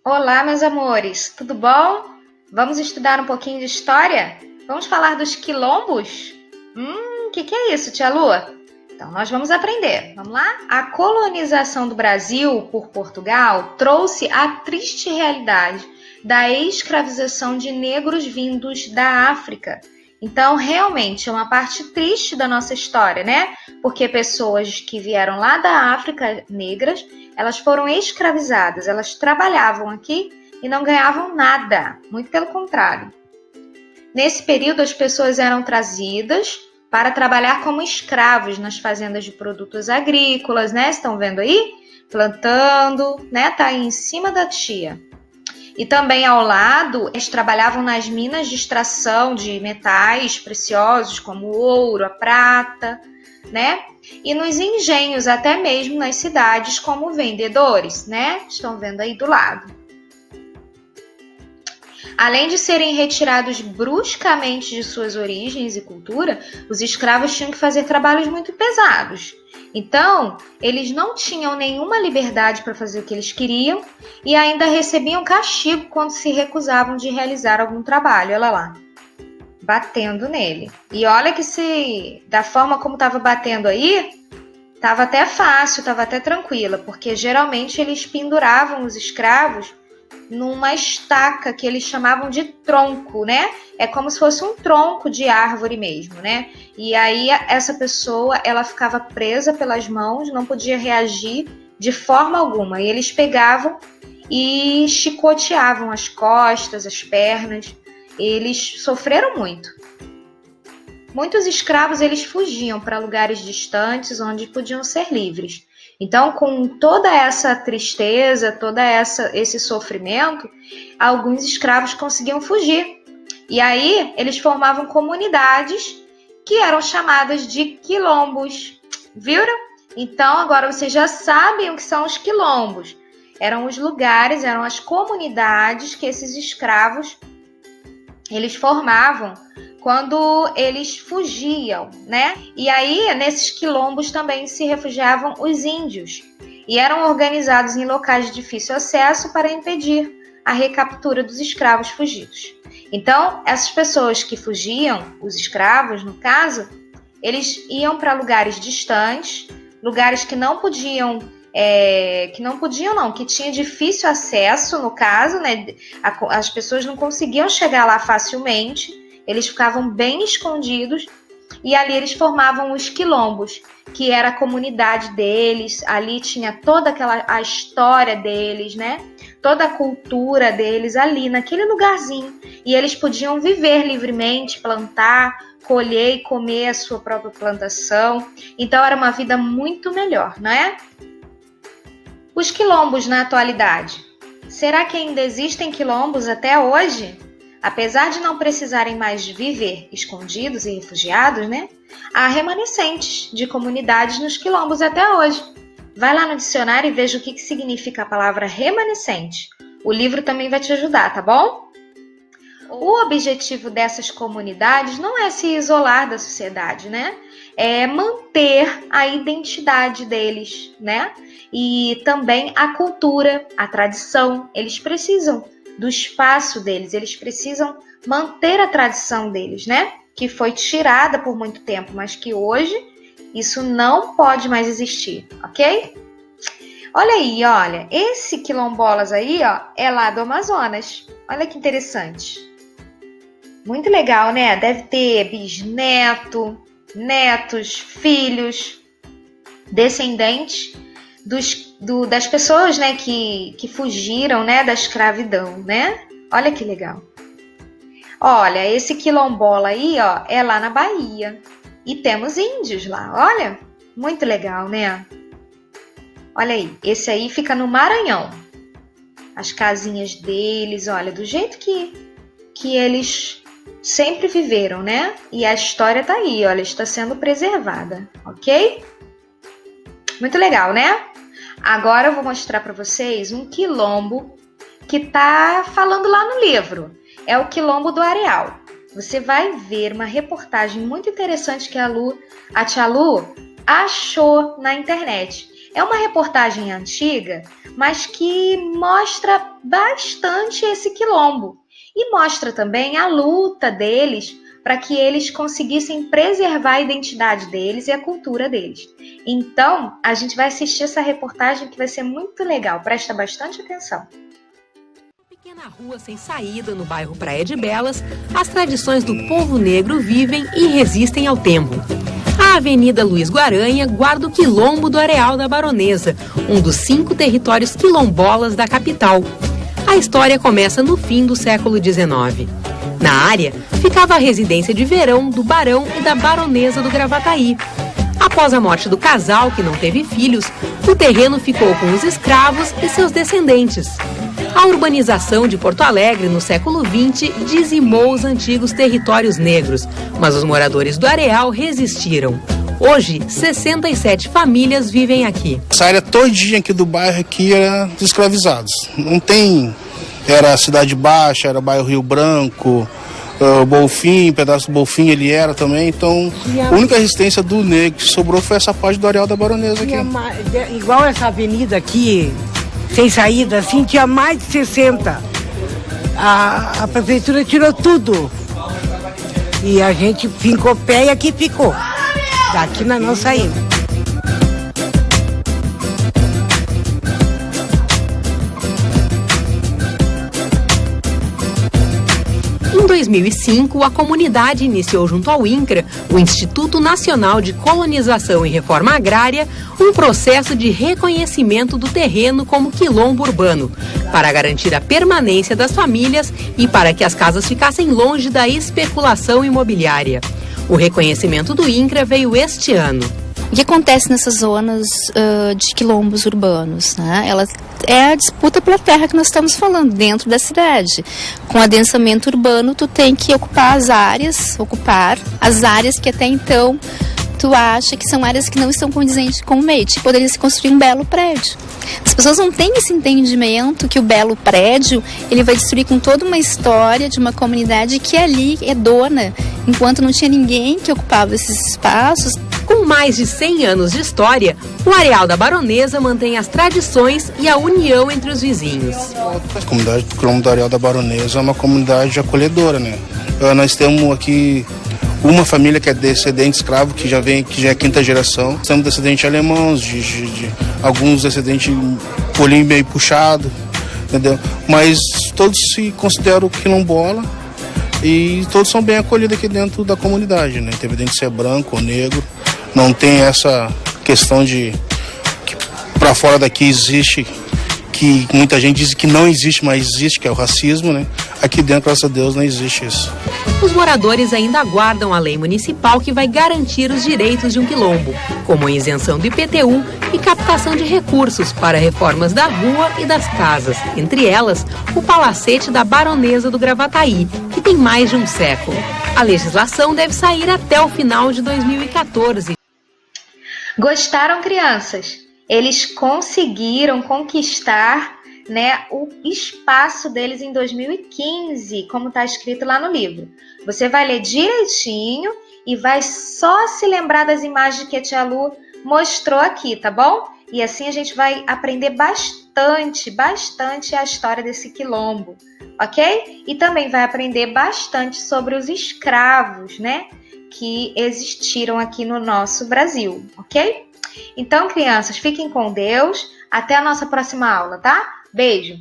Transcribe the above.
Olá, meus amores, tudo bom? Vamos estudar um pouquinho de história? Vamos falar dos quilombos? Que é isso, tia Lua? Então, nós vamos aprender. Vamos lá? A colonização do Brasil por Portugal trouxe a triste realidade da escravização de negros vindos da África. Então, realmente, é uma parte triste da nossa história, né? Porque pessoas que vieram lá da África, negras, elas foram escravizadas, elas trabalhavam aqui e não ganhavam nada, muito pelo contrário. Nesse período, as pessoas eram trazidas para trabalhar como escravos nas fazendas de produtos agrícolas, né? Estão vendo aí? Plantando, né? Tá aí em cima da tia. E também ao lado, eles trabalhavam nas minas de extração de metais preciosos, como o ouro, a prata, né? E nos engenhos, até mesmo nas cidades, como vendedores, né? Estão vendo aí do lado. Além de serem retirados bruscamente de suas origens e cultura, os escravos tinham que fazer trabalhos muito pesados. Então, eles não tinham nenhuma liberdade para fazer o que eles queriam e ainda recebiam castigo quando se recusavam de realizar algum trabalho. Olha lá, batendo nele. E olha que da forma como estava batendo aí, estava até fácil, estava até tranquila, porque geralmente eles penduravam os escravos numa estaca que eles chamavam de tronco, né? É como se fosse um tronco de árvore mesmo, né? E aí essa pessoa, ela ficava presa pelas mãos, não podia reagir de forma alguma. E eles pegavam e chicoteavam as costas, as pernas. Eles sofreram muito. Muitos escravos, eles fugiam para lugares distantes onde podiam ser livres. Então, com toda essa tristeza, esse sofrimento, alguns escravos conseguiam fugir. E aí, eles formavam comunidades que eram chamadas de quilombos. Viram? Então, agora vocês já sabem o que são os quilombos. Eram os lugares, eram as comunidades que esses escravos eles formavam quando eles fugiam, né? E aí, nesses quilombos também se refugiavam os índios e eram organizados em locais de difícil acesso para impedir a recaptura dos escravos fugidos. Então, essas pessoas que fugiam, os escravos, no caso, eles iam para lugares distantes, lugares que não podiam que tinha difícil acesso, no caso, né? As pessoas não conseguiam chegar lá facilmente, eles ficavam bem escondidos e ali eles formavam os quilombos, que era a comunidade deles, ali tinha toda a história deles, né? Toda a cultura deles ali, naquele lugarzinho. E eles podiam viver livremente, plantar, colher e comer a sua própria plantação. Então era uma vida muito melhor, não é? Os quilombos na atualidade. Será que ainda existem quilombos até hoje? Apesar de não precisarem mais viver escondidos e refugiados, né? Há remanescentes de comunidades nos quilombos até hoje. Vai lá no dicionário e veja o que significa a palavra remanescente. O livro também vai te ajudar, tá bom? O objetivo dessas comunidades não é se isolar da sociedade, né? É manter a identidade deles, né? E também a cultura, a tradição. Eles precisam do espaço deles, eles precisam manter a tradição deles, né? Que foi tirada por muito tempo, mas que hoje isso não pode mais existir, ok? Olha aí, olha, esse quilombolas aí, ó, é lá do Amazonas. Olha que interessante. Muito legal, né? Deve ter bisneto, netos, filhos, descendentes das pessoas, né, que fugiram, né, da escravidão, né? Olha que legal. Olha, esse quilombola aí, ó, é lá na Bahia. E temos índios lá, olha. Muito legal, né? Olha aí, esse aí fica no Maranhão. As casinhas deles, olha, do jeito que eles sempre viveram, né? E a história tá aí, olha, está sendo preservada, ok? Muito legal, né? Agora eu vou mostrar para vocês um quilombo que tá falando lá no livro. É o Quilombo do Areal. Você vai ver uma reportagem muito interessante que a tia Lu achou na internet. É uma reportagem antiga, mas que mostra bastante esse quilombo. E mostra também a luta deles para que eles conseguissem preservar a identidade deles e a cultura deles. Então, a gente vai assistir essa reportagem que vai ser muito legal. Presta bastante atenção. Na rua sem saída, no bairro Praia de Belas, as tradições do povo negro vivem e resistem ao tempo. A Avenida Luiz Guaranha guarda o quilombo do Areal da Baronesa, um dos 5 territórios quilombolas da capital. A história começa no fim do século XIX. Na área, ficava a residência de verão do barão e da baronesa do Gravataí. Após a morte do casal, que não teve filhos, o terreno ficou com os escravos e seus descendentes. A urbanização de Porto Alegre, no século XX, dizimou os antigos territórios negros, mas os moradores do Areal resistiram. Hoje, 67 famílias vivem aqui. Essa área todinha aqui do bairro aqui era dos escravizados. Não tem... Era Cidade Baixa, era bairro Rio Branco, Bolfim, pedaço do Bolfim ele era também. Então, a única resistência do negro que sobrou foi essa parte do Areal da Baronesa aqui. Igual essa avenida aqui, sem saída, assim, tinha mais de 60. A prefeitura tirou tudo. E a gente fincou pé e aqui ficou. Daqui nós não saímos. Em 2005, a comunidade iniciou junto ao INCRA, o Instituto Nacional de Colonização e Reforma Agrária, um processo de reconhecimento do terreno como quilombo urbano, para garantir a permanência das famílias e para que as casas ficassem longe da especulação imobiliária. O reconhecimento do INCRA veio este ano. O que acontece nessas zonas de quilombos urbanos, né? Ela é a disputa pela terra que nós estamos falando, dentro da cidade. Com adensamento urbano, tu tem que ocupar as áreas que até então tu acha que são áreas que não estão condizentes com o meio, tipo, poderia se construir um belo prédio. As pessoas não têm esse entendimento que o belo prédio, ele vai destruir com toda uma história de uma comunidade que ali é dona, enquanto não tinha ninguém que ocupava esses espaços. Com mais de 100 anos de história, o Areal da Baronesa mantém as tradições e a união entre os vizinhos. A comunidade do quilombo do Areal da Baronesa é uma comunidade acolhedora, né? Nós temos aqui uma família que é descendente escravo, que já é a 5ª geração. Temos descendentes alemãos, de alguns descendentes polinho meio puxado, entendeu? Mas todos se consideram quilombola e todos são bem acolhidos aqui dentro da comunidade, né? Independente de ser branco ou negro. Não tem essa questão de que para fora daqui existe, que muita gente diz que não existe, mas existe, que é o racismo, né? Aqui dentro, graças a Deus, não existe isso. Os moradores ainda aguardam a lei municipal que vai garantir os direitos de um quilombo, como a isenção do IPTU e captação de recursos para reformas da rua e das casas, entre elas o palacete da Baronesa do Gravataí, que tem mais de um século. A legislação deve sair até o final de 2014. Gostaram, crianças? Eles conseguiram conquistar, né, o espaço deles em 2015, como está escrito lá no livro. Você vai ler direitinho e vai só se lembrar das imagens que a tia Lu mostrou aqui, tá bom? E assim a gente vai aprender bastante a história desse quilombo, ok? E também vai aprender bastante sobre os escravos, né, que existiram aqui no nosso Brasil, ok? Então, crianças, fiquem com Deus. Até a nossa próxima aula, tá? Beijo!